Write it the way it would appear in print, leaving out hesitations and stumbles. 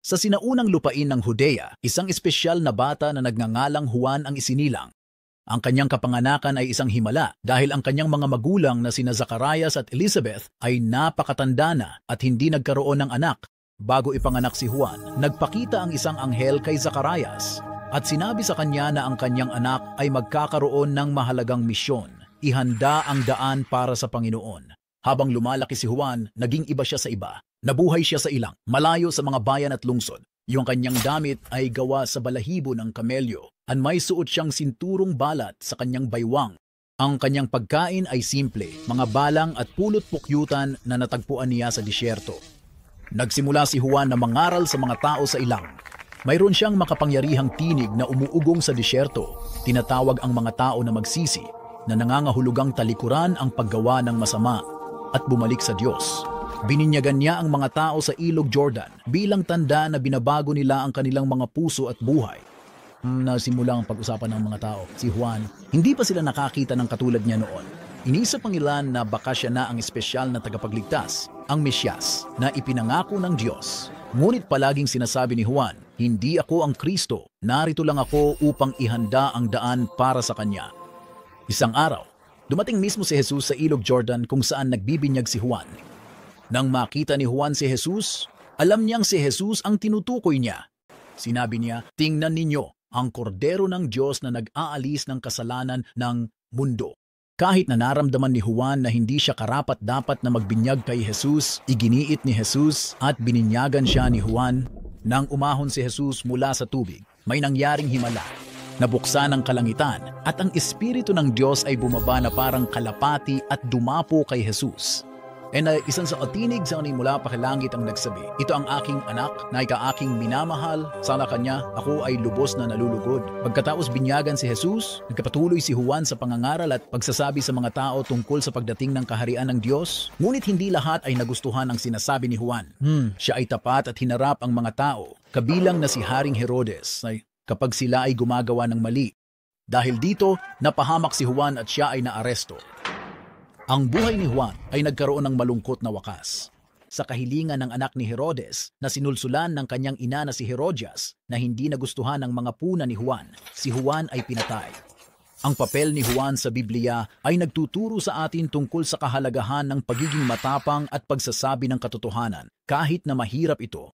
Sa sinaunang lupain ng Judea, isang espesyal na bata na nagngangalang Juan ang isinilang. Ang kanyang kapanganakan ay isang himala dahil ang kanyang mga magulang na sina Zacarias at Elizabeth ay napakatanda na at hindi nagkaroon ng anak. Bago ipanganak si Juan, nagpakita ang isang anghel kay Zacarias at sinabi sa kanya na ang kanyang anak ay magkakaroon ng mahalagang misyon, ihanda ang daan para sa Panginoon. Habang lumalaki si Juan, naging iba siya sa iba. Nabuhay siya sa ilang, malayo sa mga bayan at lungsod. Yung kanyang damit ay gawa sa balahibo ng kamelyo at may suot siyang sinturong balat sa kanyang baywang. Ang kanyang pagkain ay simple, mga balang at pulot-pukyutan na natagpuan niya sa disyerto. Nagsimula si Juan na mangaral sa mga tao sa ilang. Mayroon siyang makapangyarihang tinig na umuugong sa disyerto. Tinatawag ang mga tao na magsisi, na nangangahulugang talikuran ang paggawa ng masama at bumalik sa Diyos. Bininyagan niya ang mga tao sa Ilog Jordan bilang tanda na binabago nila ang kanilang mga puso at buhay. Nasimula ang pag-usapan ng mga tao. Si Juan, hindi pa sila nakakita ng katulad niya noon. Inisip ang ilan na baka siya na ang espesyal na tagapagligtas, ang Mesyas, na ipinangako ng Diyos. Ngunit palaging sinasabi ni Juan, hindi ako ang Kristo, narito lang ako upang ihanda ang daan para sa Kanya. Isang araw, dumating mismo si Jesus sa Ilog Jordan kung saan nagbibinyag si Juan. Nang makita ni Juan si Jesus, alam niyang si Jesus ang tinutukoy niya. Sinabi niya, tingnan ninyo, ang kordero ng Diyos na nag-aalis ng kasalanan ng mundo. Kahit na naramdaman ni Juan na hindi siya karapat-dapat na magbinyag kay Jesus, iginiit ni Jesus at bininyagan siya ni Juan. Nang umahon si Jesus mula sa tubig, may nangyaring himala. Nabuksan ang kalangitan at ang Espiritu ng Diyos ay bumaba na parang kalapati at dumapo kay Jesus. Isang sa katinig sa mula pakilangit ang nagsabi, ito ang aking anak na ikaaking minamahal, sala kanya ako ay lubos na nalulugod. Pagkatapos binyagan si Jesus, nagkapatuloy si Juan sa pangangaral at pagsasabi sa mga tao tungkol sa pagdating ng kaharian ng Diyos. Ngunit hindi lahat ay nagustuhan ang sinasabi ni Juan. Siya ay tapat at hinarap ang mga tao, kabilang na si Haring Herodes, kapag sila ay gumagawa ng mali. Dahil dito, napahamak si Juan at siya ay naaresto. Ang buhay ni Juan ay nagkaroon ng malungkot na wakas. Sa kahilingan ng anak ni Herodes na sinulsulan ng kanyang ina na si Herodias na hindi nagustuhan ng mga puna ni Juan, si Juan ay pinatay. Ang papel ni Juan sa Biblia ay nagtuturo sa atin tungkol sa kahalagahan ng pagiging matapang at pagsasabi ng katotohanan kahit na mahirap ito.